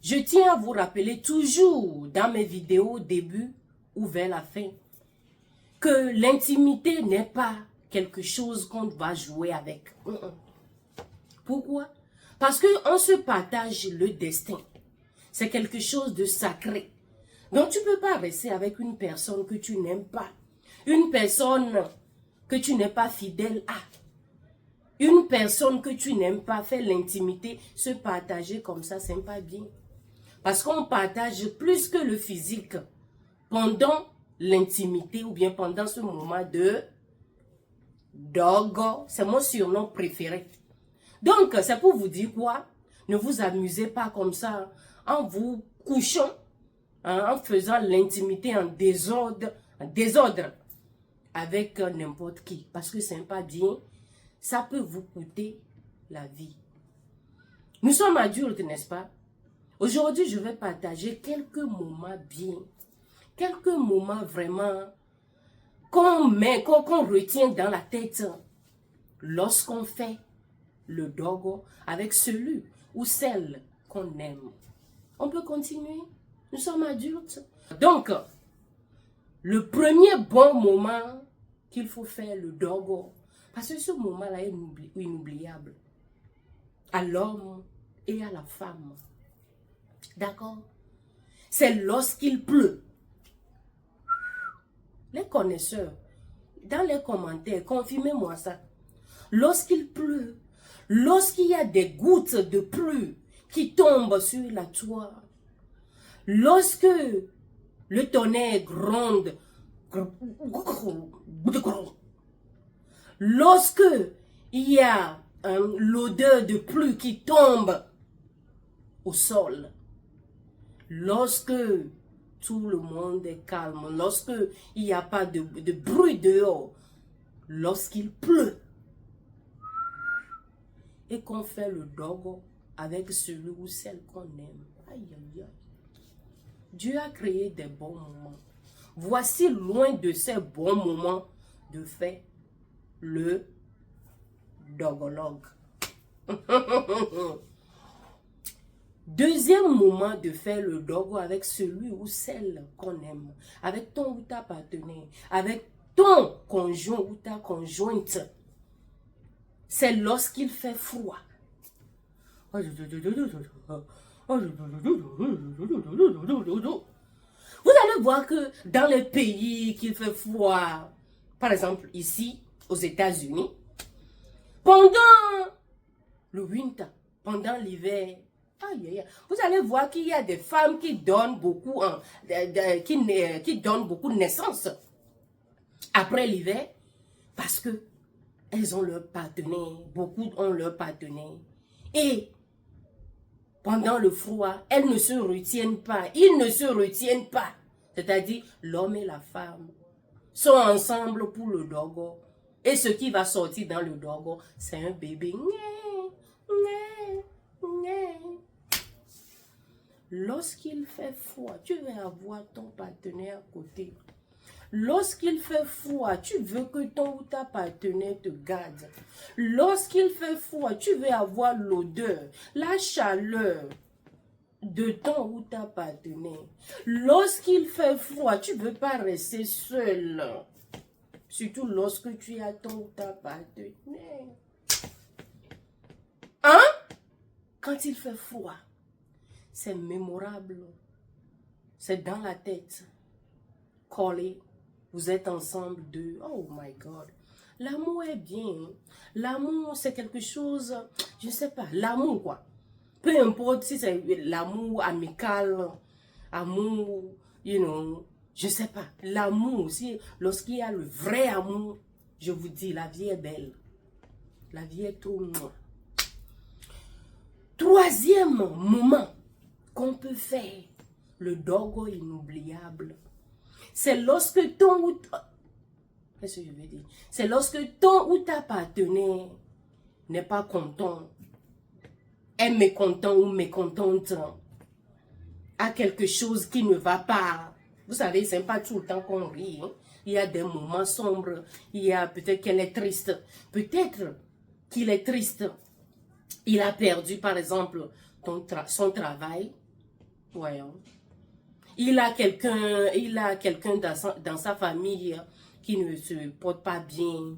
Je tiens à vous rappeler toujours dans mes vidéos au début ou vers la fin que l'intimité n'est pas quelque chose qu'on va jouer avec. Pourquoi? Parce qu'on se partage le destin. C'est quelque chose de sacré. Donc tu ne peux pas rester avec une personne que tu n'aimes pas. Une personne que tu n'es pas fidèle à. Une personne que tu n'aimes pas, faire l'intimité, se partager comme ça, c'est pas bien. Parce qu'on partage plus que le physique pendant l'intimité ou bien pendant ce moment de dogo. C'est mon surnom préféré. Donc, c'est pour vous dire quoi? Ne vous amusez pas comme ça en vous couchant, en faisant l'intimité en désordre avec n'importe qui. Parce que c'est pas bien. Ça peut vous coûter la vie. Nous sommes adultes, n'est-ce pas? Aujourd'hui, je vais partager quelques moments bien. Quelques moments vraiment qu'on retient dans la tête lorsqu'on fait le dogo avec celui ou celle qu'on aime. On peut continuer? Nous sommes adultes. Donc, le premier bon moment qu'il faut faire le dogo, parce que ce moment-là est inoubliable à l'homme et à la femme. D'accord? C'est lorsqu'il pleut. Les connaisseurs, dans les commentaires, confirmez-moi ça. Lorsqu'il pleut, lorsqu'il y a des gouttes de pluie qui tombent sur la toile, lorsque le tonnerre gronde, lorsque il y a l'odeur de pluie qui tombe au sol, lorsque tout le monde est calme, lorsque il n'y a pas de bruit dehors, lorsqu'il pleut, et qu'on fait le dogo avec celui ou celle qu'on aime. Aïe, aïe, aïe. Dieu a créé des bons moments. Voici loin de ces bons moments de faire le dogologue. Deuxième moment de faire le dogo avec celui ou celle qu'on aime, avec ton ou ta partenaire, avec ton conjoint ou ta conjointe, c'est lorsqu'il fait froid. Vous allez voir que dans les pays qu'il fait froid, par exemple ici, aux États-Unis, pendant le winter, pendant l'hiver, vous allez voir qu'il y a des femmes qui donnent beaucoup, qui donnent beaucoup de naissance après l'hiver, parce que elles ont leur partenaire, beaucoup ont leur partenaire. Et pendant le froid, elles ne se retiennent pas, ils ne se retiennent pas. C'est-à-dire, l'homme et la femme sont ensemble pour le dogo. Et ce qui va sortir dans le dogo, c'est un bébé. Lorsqu'il fait froid, tu vas avoir ton partenaire à côté. Lorsqu'il fait froid, tu veux que ton ou ta partenaire te garde. Lorsqu'il fait froid, tu veux avoir l'odeur, la chaleur de ton ou ta partenaire. Lorsqu'il fait froid, tu ne veux pas rester seul. Surtout lorsque tu as ton ou ta partenaire. Hein? Quand il fait froid, c'est mémorable. C'est dans la tête. Collé. Vous êtes ensemble deux. Oh my God. L'amour est bien. L'amour, c'est quelque chose, je ne sais pas, l'amour quoi. Peu importe si c'est l'amour amical, amour, je ne sais pas. L'amour aussi, lorsqu'il y a le vrai amour, je vous dis, la vie est belle. La vie est tout. Troisième moment qu'on peut faire, le dogo inoubliable. C'est lorsque ton ou qu'est-ce que je veux dire? C'est lorsque ton ou ta partenaire n'est pas content, est mécontent ou mécontente, a quelque chose qui ne va pas. Vous savez, c'est pas tout le temps qu'on rit. Hein? Il y a des moments sombres. Il y a peut-être qu'elle est triste. Peut-être qu'il est triste. Il a perdu, par exemple, son travail. Voyons. Il a quelqu'un dans sa famille qui ne se porte pas bien.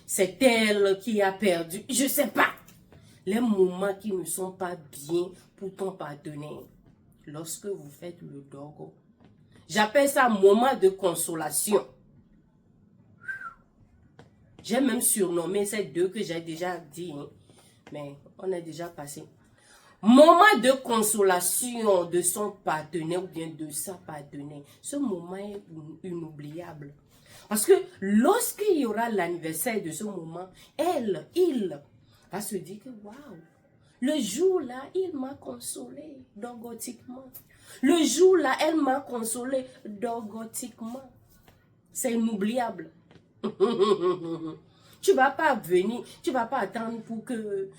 C'est elle qui a perdu. Je ne sais pas. Les moments qui ne sont pas bien pour ton partenaire. Lorsque vous faites le dogo. J'appelle ça moment de consolation. J'ai même surnommé ces deux que j'ai déjà dit. Hein. Mais on est déjà passé. Moment de consolation de son partenaire ou bien de sa partenaire. Ce moment est inoubliable. Parce que lorsqu'il y aura l'anniversaire de ce moment, il va se dire que waouh, le jour-là, il m'a consolé dogotiquement. Le jour-là, elle m'a consolé dogotiquement. C'est inoubliable. Tu ne vas pas venir, tu ne vas pas attendre pour que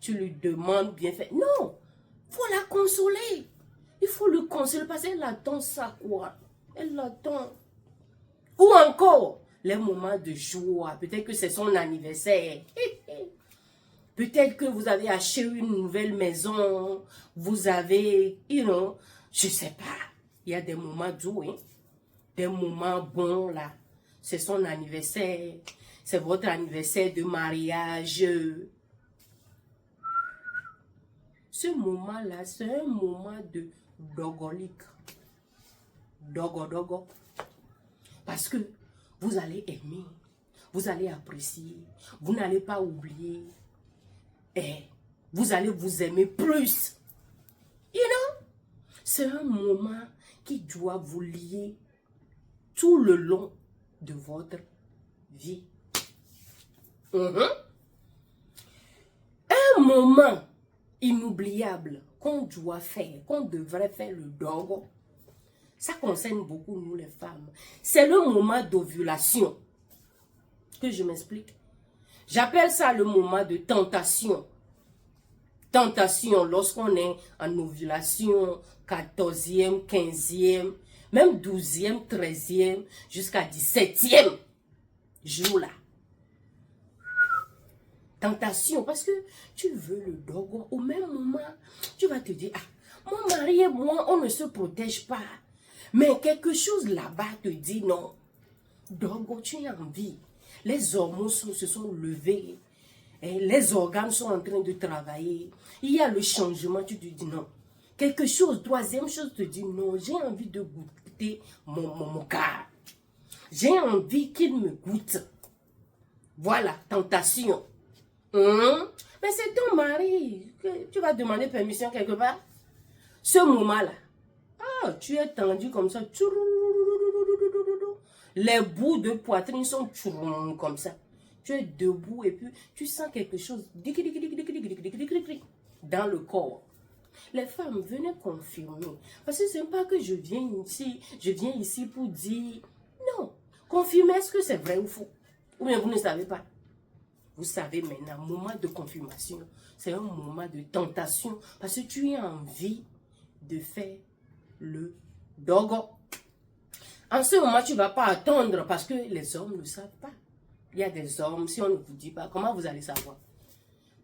tu lui demandes bien fait. Non, il faut la consoler. Il faut le consoler parce qu'elle attend ça quoi. Elle l'attend. Ou encore, les moments de joie. Peut-être que c'est son anniversaire. Peut-être que vous avez acheté une nouvelle maison. Vous avez, je ne sais pas. Il y a des moments doux, hein? Des moments bons là. C'est son anniversaire. C'est votre anniversaire de mariage. Ce moment-là, c'est un moment de dogolique. Dogo. Parce que vous allez aimer. Vous allez apprécier. Vous n'allez pas oublier. Et vous allez vous aimer plus. C'est un moment qui doit vous lier tout le long de votre vie. Un moment inoubliable qu'on doit faire, qu'on devrait faire le dogo, ça concerne beaucoup nous les femmes. C'est le moment d'ovulation. Que je m'explique. J'appelle ça le moment de tentation. Tentation lorsqu'on est en ovulation, 14e, 15e, même 12e, 13e, jusqu'à 17e jour là. Tentation, parce que tu veux le dogo, au même moment, tu vas te dire, ah, mon mari et moi, on ne se protège pas. Mais quelque chose là-bas te dit non. Dogo, tu as envie. Les hormones se sont levés. Et les organes sont en train de travailler. Il y a le changement, tu te dis non. Quelque chose, troisième chose, te dit non, j'ai envie de goûter mon gars. J'ai envie qu'il me goûte. Voilà, tentation. Mais c'est ton mari. Tu vas demander permission quelque part. Ce moment-là, tu es tendu comme ça. Les bouts de poitrine sont comme ça. Tu es debout et puis tu sens quelque chose dans le corps. Les femmes, venez confirmer. Parce que ce n'est pas que je viens ici pour dire non. Confirmez, est-ce que c'est vrai ou faux? Ou bien vous ne savez pas. Vous savez maintenant, moment de confirmation, c'est un moment de tentation. Parce que tu as envie de faire le dogo. En ce moment, tu ne vas pas attendre parce que les hommes ne savent pas. Il y a des hommes, si on ne vous dit pas, comment vous allez savoir?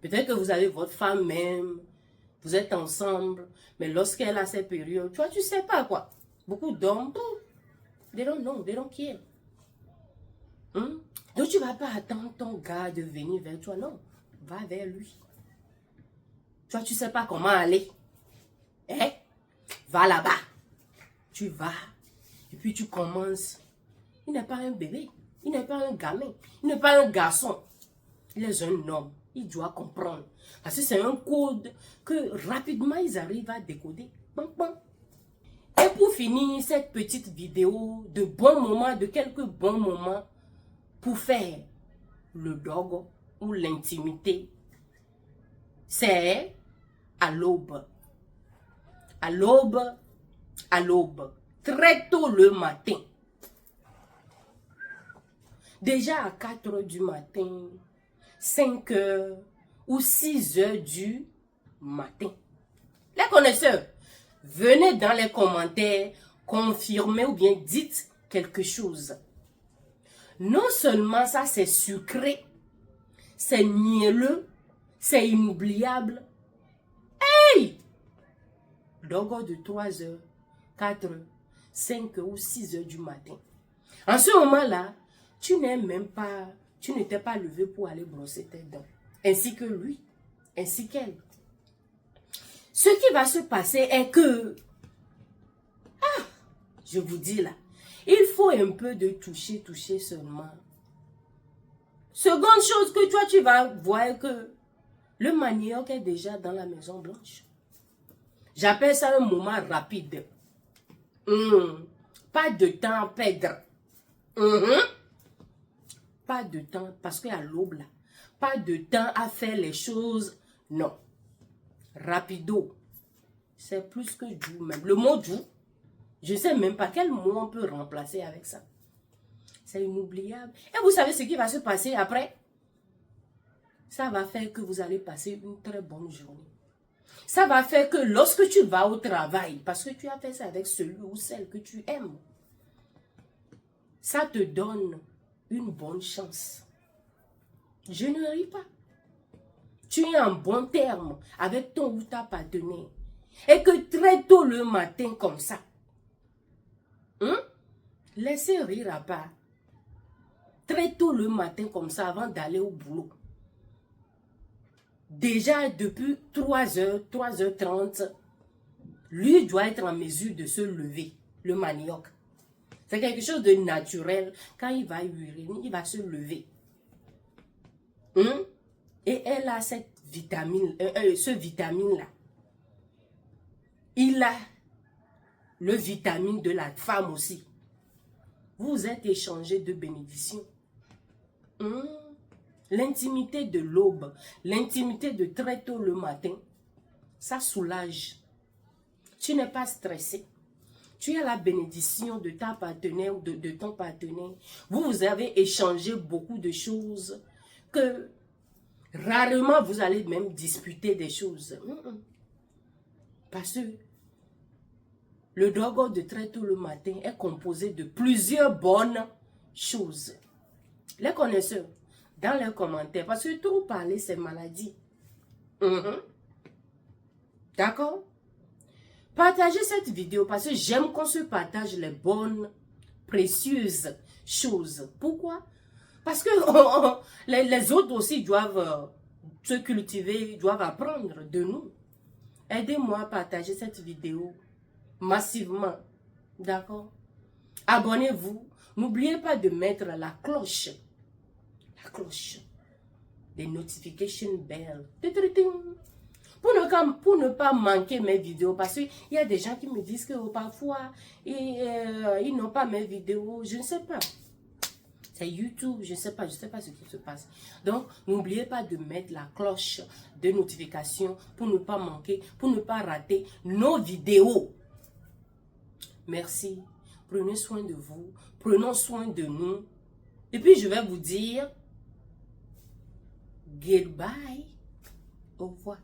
Peut-être que vous avez votre femme même, vous êtes ensemble, mais lorsqu'elle a ces périodes, tu ne sais pas quoi. Beaucoup d'hommes, they don't know, they don't care. Donc tu ne vas pas attendre ton gars de venir vers toi, non. Va vers lui. Tu ne sais pas comment aller. Va là-bas. Tu vas. Et puis tu commences. Il n'est pas un bébé. Il n'est pas un gamin. Il n'est pas un garçon. Il est un homme. Il doit comprendre. Parce que c'est un code que rapidement ils arrivent à décoder. Et pour finir cette petite vidéo de bons moments, de quelques bons moments pour faire le dogo ou l'intimité, c'est à l'aube. À l'aube. À l'aube. Très tôt le matin. Déjà à 4 h du matin, 5 h ou 6 h du matin. Les connaisseurs, venez dans les commentaires, confirmez ou bien dites quelque chose. Non seulement ça c'est sucré, c'est mielleux, c'est inoubliable. Hey! donc de 3 heures, 4 heures, 5 heures ou 6 heures du matin. En ce moment-là, tu n'étais pas levé pour aller brosser tes dents, ainsi que lui, ainsi qu'elle. Ce qui va se passer est que, je vous dis là, il faut un peu de toucher seulement. Seconde chose que toi, tu vas voir que le manioc est déjà dans la Maison Blanche. J'appelle ça un moment rapide. Pas de temps à perdre. Pas de temps, parce qu'à l'aube là, pas de temps à faire les choses. Non. Rapido. C'est plus que du même. Le mot du, je ne sais même pas quel mot on peut remplacer avec ça. C'est inoubliable. Et vous savez ce qui va se passer après? Ça va faire que vous allez passer une très bonne journée. Ça va faire que lorsque tu vas au travail, parce que tu as fait ça avec celui ou celle que tu aimes, ça te donne une bonne chance. Je ne ris pas. Tu es en bon terme avec ton ou ta partenaire. Et que très tôt le matin comme ça, laissez rire à part. Très tôt le matin comme ça, avant d'aller au boulot. Déjà depuis 3h, 3h30, lui doit être en mesure de se lever, le manioc. C'est quelque chose de naturel. Quand il va uriner, il va se lever. Et elle a cette vitamine, ce vitamine-là. Il a le vitamine de la femme aussi. Vous êtes échangés de bénédictions. L'intimité de l'aube, l'intimité de très tôt le matin, ça soulage. Tu n'es pas stressé. Tu as la bénédiction de ta partenaire ou de ton partenaire. Vous avez échangé beaucoup de choses que rarement vous allez même disputer des choses. Parce que le dogo de très tôt le matin est composé de plusieurs bonnes choses. Les connaisseurs, dans les commentaires, parce que trop parler, c'est maladie. D'accord? Partagez cette vidéo parce que j'aime qu'on se partage les bonnes, précieuses choses. Pourquoi? Parce que les autres aussi doivent se cultiver, doivent apprendre de nous. Aidez-moi à partager cette vidéo massivement. D'accord? Abonnez-vous. N'oubliez pas de mettre la cloche. La cloche. Des notification bells. Pour ne pas manquer mes vidéos. Parce qu'il y a des gens qui me disent que parfois, ils n'ont pas mes vidéos. Je ne sais pas. C'est YouTube, je ne sais pas ce qui se passe. Donc, n'oubliez pas de mettre la cloche de notification pour ne pas manquer, pour ne pas rater nos vidéos. Merci. Prenez soin de vous. Prenons soin de nous. Et puis, je vais vous dire goodbye. Au revoir.